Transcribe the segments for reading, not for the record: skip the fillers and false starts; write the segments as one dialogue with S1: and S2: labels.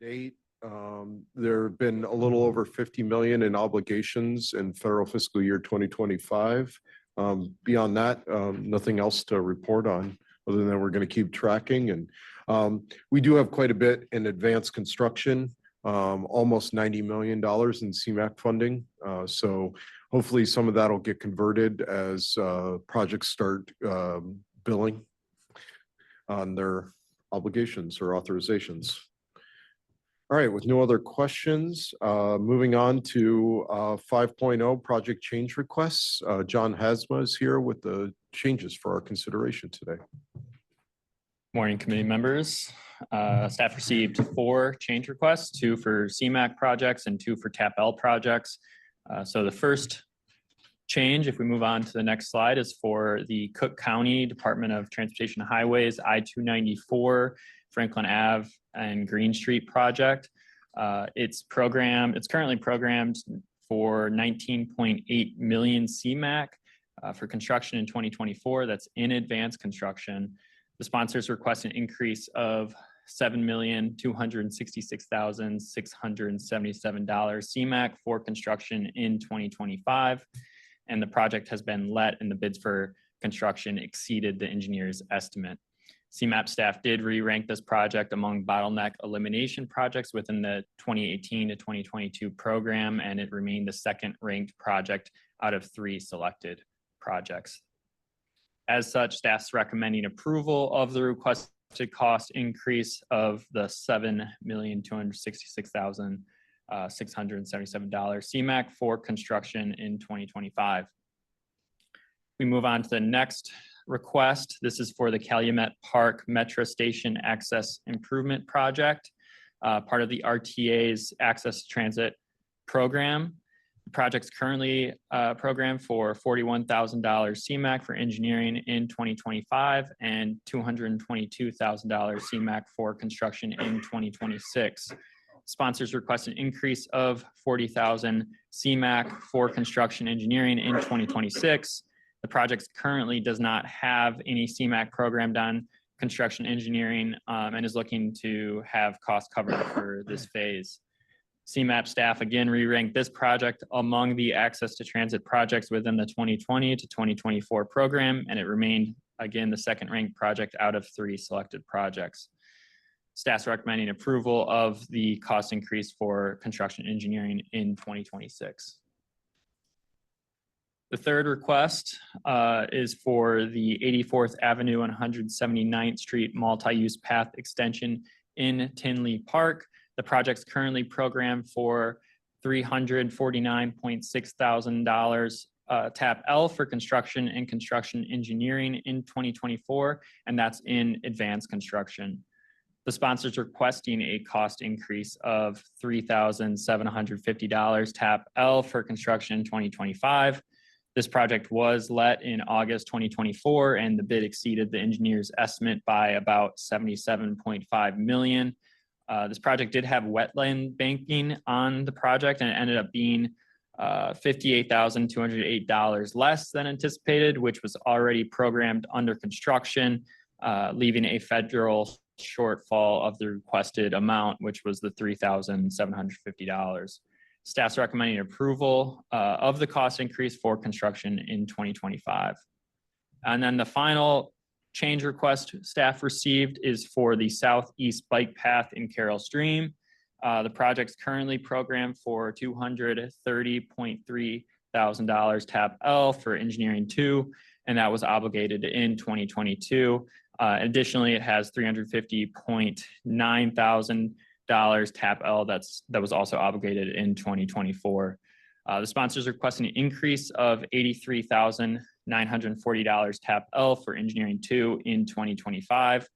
S1: date, there have been a little over 50 million in obligations in federal fiscal year 2025. Beyond that, nothing else to report on other than we're going to keep tracking. And we do have quite a bit in advanced construction, almost $90 million in CMAQ funding. So hopefully some of that will get converted as projects start billing on their obligations or authorizations. All right, with no other questions, moving on to 5.0 project change requests. John Hasma is here with the changes for our consideration today.
S2: Morning, committee members. Staff received 4 change requests, 2 for CMAQ projects and 2 for TAP-L projects. So the first change, if we move on to the next slide, is for the Cook County Department of Transportation and Highways I-294 Franklin Ave and Green Street project. It's currently programmed for 19.8 million CMAQ for construction in 2024. That's in advanced construction. The sponsors request an increase of $7,266,677 CMAQ for construction in 2025. And the project has been let and the bids for construction exceeded the engineer's estimate. CMAP staff did re-rank this project among bottleneck elimination projects within the 2018 to 2022 program, and it remained the second ranked project out of 3 selected projects. As such, staff's recommending approval of the requested cost increase of the $7,266,677 CMAQ for construction in 2025. We move on to the next request. This is for the Calumet Park Metro Station Access Improvement Project, part of the RTA's Access Transit Program. The project's currently programmed for $41,000 CMAQ for engineering in 2025 and $222,000 CMAQ for construction in 2026. Sponsors request an increase of $40,000 CMAQ for construction engineering in 2026. The project currently does not have any CMAQ programmed on construction engineering and is looking to have cost covered for this phase. CMAP staff again re-ranked this project among the access to transit projects within the 2020 to 2024 program, and it remained again the second ranked project out of 3 selected projects. Staff's recommending approval of the cost increase for construction engineering in 2026. The third request is for the 84th Avenue and 179th Street multi-use path extension in Tinley Park. The project's currently programmed for $349.6 thousand TAP-L for construction and construction engineering in 2024, and that's in advanced construction. The sponsor's requesting a cost increase of $3,750 TAP-L for construction in 2025. This project was let in August 2024, and the bid exceeded the engineer's estimate by about $77.5 million. This project did have wetland banking on the project, and it ended up being $58,208 less than anticipated, which was already programmed under construction, leaving a federal shortfall of the requested amount, which was the $3,750. Staff's recommending approval of the cost increase for construction in 2025. And then the final change request staff received is for the southeast bike path in Carroll Stream. The project's currently programmed for $230.3 thousand TAP-L for engineering 2, and that was obligated in 2022. Additionally, it has $350.9 thousand TAP-L that was also obligated in 2024. The sponsors requesting an increase of $83,940 TAP-L for engineering 2 in 2025.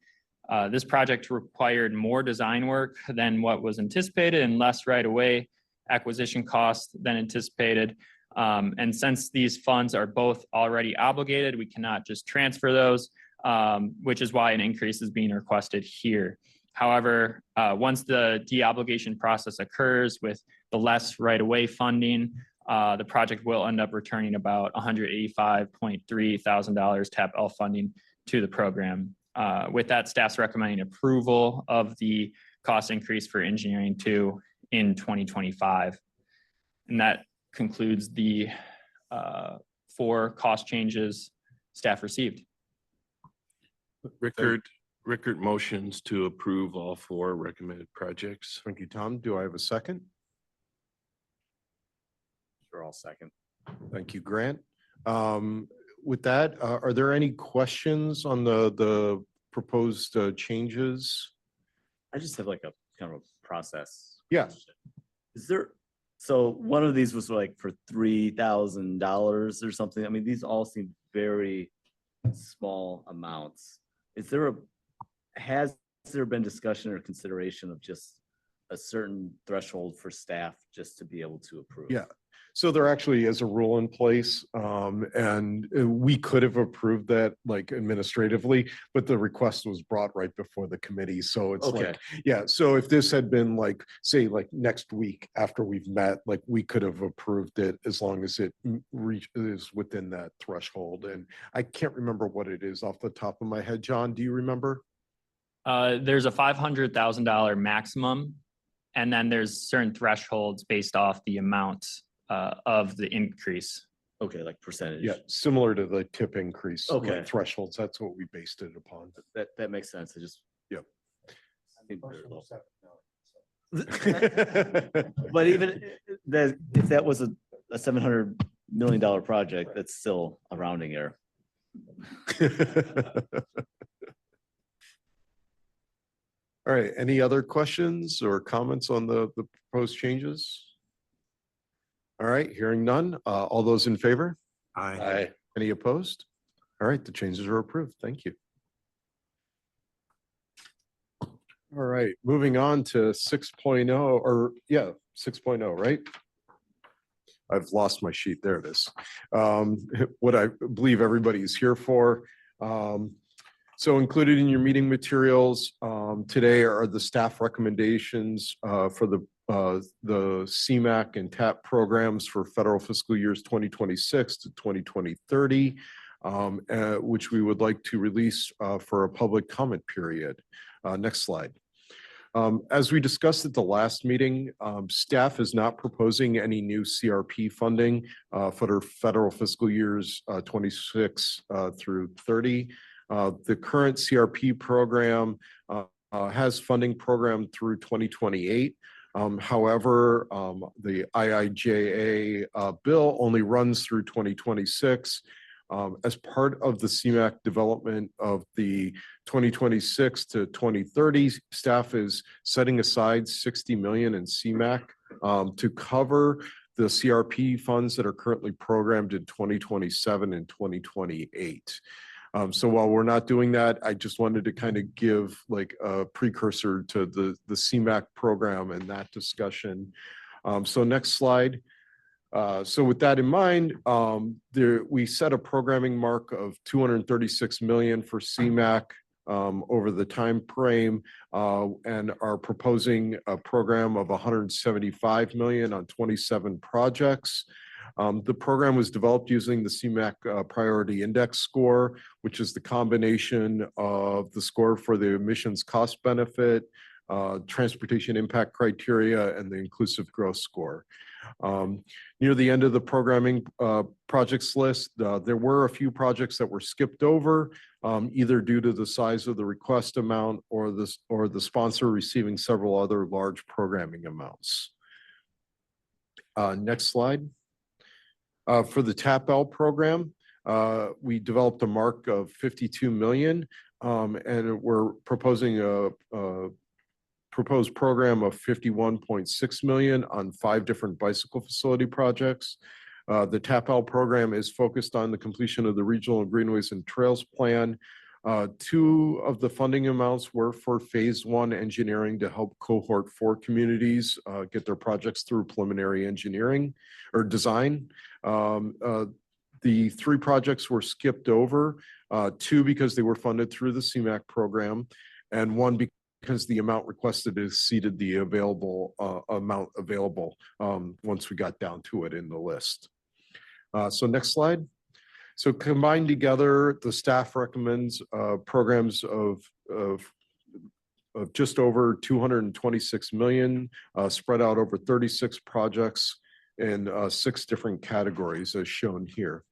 S2: This project required more design work than what was anticipated and less right-of-way acquisition costs than anticipated. And since these funds are both already obligated, we cannot just transfer those, which is why an increase is being requested here. However, once the deobligation process occurs with the less right-of-way funding, the project will end up returning about $185.3 thousand TAP-L funding to the program. With that, staff's recommending approval of the cost increase for engineering two in 2025. And that concludes the 4 cost changes staff received.
S3: Rickard motions to approve all 4 recommended projects.
S1: Thank you, Tom. Do I have a second?
S4: Sure, I'll second.
S1: Thank you, Grant. With that, are there any questions on the proposed changes?
S4: I just have like a kind of a process.
S1: Yeah.
S4: question. Is there, so one of these was like for $3,000 or something. I mean, these all seem very small amounts. Has there been discussion or consideration of just a certain threshold for staff just to be able to approve?
S1: Yeah. So there actually is a rule in place, and we could have approved that like administratively, but the request was brought right before the committee. So it's
S4: Okay.
S1: like, yeah, so if this had been like, say, like next week after we've met, like we could have approved it as long as it is within that threshold. And I can't remember what it is off the top of my head. John, do you remember?
S2: There's a $500,000 maximum, and then there's certain thresholds based off the amount of the increase.
S4: Okay, like percentage.
S1: Yeah, similar to the tip increase like,
S4: Okay.
S1: thresholds. That's what we based it upon.
S4: That makes sense. I just.
S1: Yep.
S4: I think But even that, if that was a $700 million project, that's still a rounding error.
S1: All right, any other questions or comments on the proposed changes? All right, hearing none. All those in favor?
S3: Aye.
S1: Any opposed? All right, the changes are approved. Thank you. All right, moving on to 6.0 or yeah, 6.0, right? I've lost my sheet. There it is. What I believe everybody's here for. So included in your meeting materials today are the staff recommendations for the CMAQ and TAP programs for federal fiscal years 2026 to 2030, which we would like to release for a public comment period. Next slide. As we discussed at the last meeting, staff is not proposing any new CRP funding for the federal fiscal years 26 through 30. The current CRP program has funding program through 2028. However, the IIJA bill only runs through 2026. As part of the CMAQ development of the 2026 to 2030, staff is setting aside 60 million in CMAQ to cover the CRP funds that are currently programmed in 2027 and 2028. So while we're not doing that, I just wanted to kind of give like a precursor to the CMAQ program and that discussion. So next slide. So with that in mind, we set a programming mark of 236 million for CMAQ over the time frame and are proposing a program of 175 million on 27 projects. The program was developed using the CMAQ Priority Index score, which is the combination of the score for the emissions cost benefit, transportation impact criteria, and the inclusive growth score. Near the end of the programming projects list, there were a few projects that were skipped over, either due to the size of the request amount or the sponsor receiving several other large programming amounts. Next slide. For the TAP-L program, we developed a mark of 52 million, and we're proposing a proposed program of 51.6 million on 5 different bicycle facility projects. The TAP-L program is focused on the completion of the Regional Greenways and Trails Plan. 2 of the funding amounts were for phase 1 engineering to help cohort 4 communities get their projects through preliminary engineering or design. The 3 projects were skipped over, 2 because they were funded through the CMAQ program, and 1 because the amount requested exceeded the available amount available once we got down to it in the list. So next slide. So combined together, the staff recommends programs of of just over 226 million, spread out over 36 projects in 6 different categories as shown here.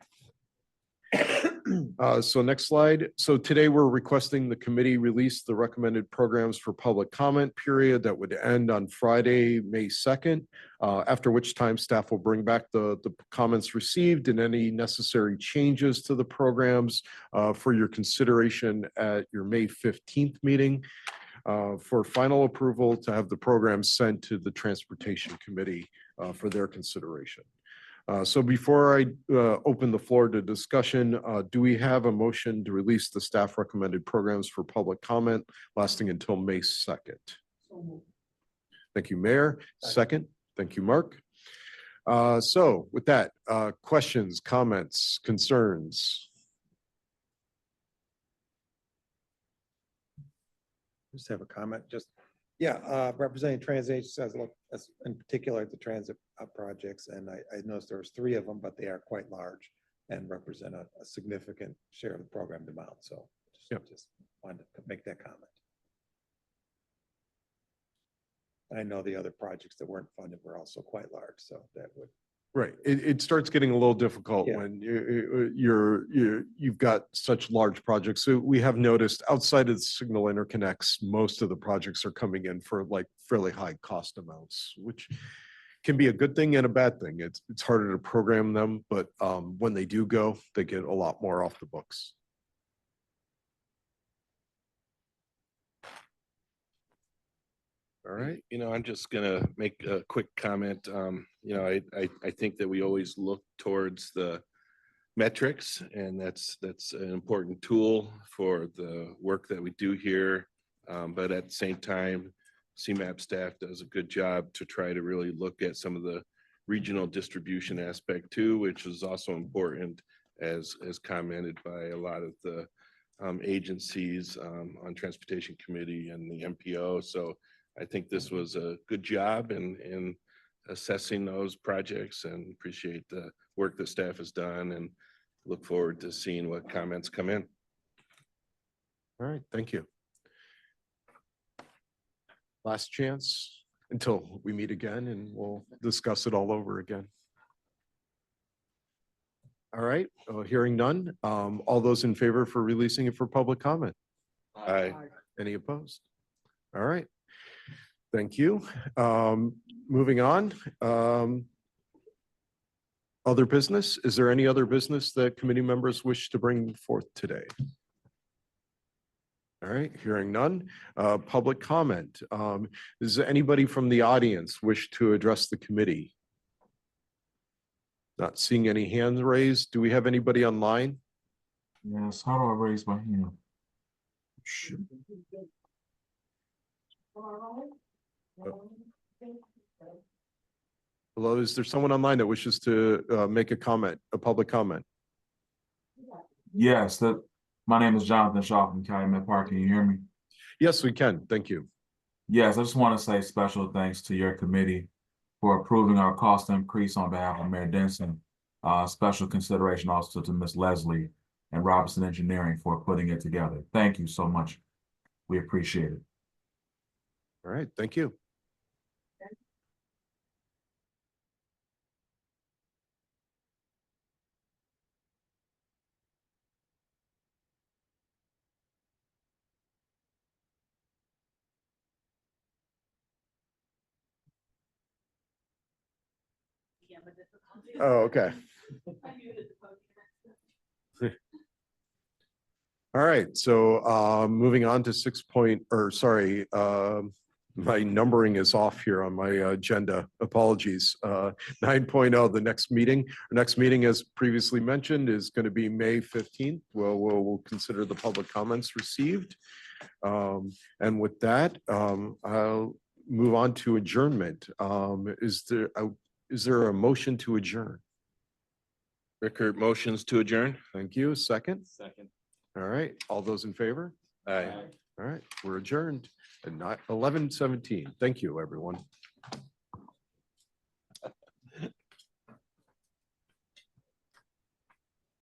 S1: So next slide. So today we're requesting the committee release the recommended programs for public comment period that would end on Friday, May 2nd, after which time staff will bring back the comments received and any necessary changes to the programs for your consideration at your May 15th meeting for final approval to have the program sent to the Transportation Committee for their consideration. So before I open the floor to discussion, do we have a motion to release the staff recommended programs for public comment lasting until May 2nd? Thank you, Mayor. Second. Thank you, Mark. So with that, questions, comments, concerns?
S5: Just have a comment, representing transit says, look, in particular at the transit projects, and I noticed there was 3 of them, but they are quite large and represent a significant share of the programmed amount, so just wanted to make that comment. I know the other projects that weren't funded were also quite large, so that would.
S1: Right. It starts getting a little difficult
S5: Yeah.
S1: when you've got such large projects. So we have noticed outside of the signal interconnects, most of the projects are coming in for like fairly high cost amounts, which can be a good thing and a bad thing. It's harder to program them, but when they do go, they get a lot more off the books. All right.
S3: I'm just gonna make a quick comment. I think that we always look towards the metrics, and that's an important tool for the work that we do here. But at the same time, CMAP staff does a good job to try to really look at some of the regional distribution aspect too, which is also important as commented by a lot of the agencies on Transportation Committee and the MPO. So I think this was a good job in assessing those projects, and appreciate the work the staff has done, and look forward to seeing what comments come in.
S1: All right. Thank you. Last chance until we meet again, and we'll discuss it all over again. All right. Hearing none. All those in favor for releasing it for public comment?
S3: Aye.
S1: Any opposed? All right. Thank you. Moving on. Other business? Is there any other business that committee members wish to bring forth today? All right, hearing none. Public comment. Does anybody from the audience wish to address the committee? Not seeing any hands raised. Do we have anybody online?
S6: Yes, how do I raise my hand?
S1: Hello, is there someone online that wishes to make a comment, a public comment?
S6: Yes, my name is Jonathan Shaw from Calumet Park. Can you hear me?
S1: Yes, we can. Thank you.
S6: Yes, I just want to say special thanks to your committee for approving our cost increase on behalf of Mayor Denson. Special consideration also to Ms. Leslie and Robinson Engineering for putting it together. Thank you so much. We appreciate it.
S1: All right, thank you. Oh, okay. All right, so moving on to my numbering is off here on my agenda. Apologies. 9.0, the next meeting. Our next meeting, as previously mentioned, is going to be May 15th. We'll consider the public comments received. And with that, I'll move on to adjournment. Is there a motion to adjourn?
S3: Rickert motions to adjourn.
S1: Thank you. Second?
S2: Second.
S1: All right. All those in favor?
S3: Aye.
S1: All right. We're adjourned at 11:17. Thank you, everyone.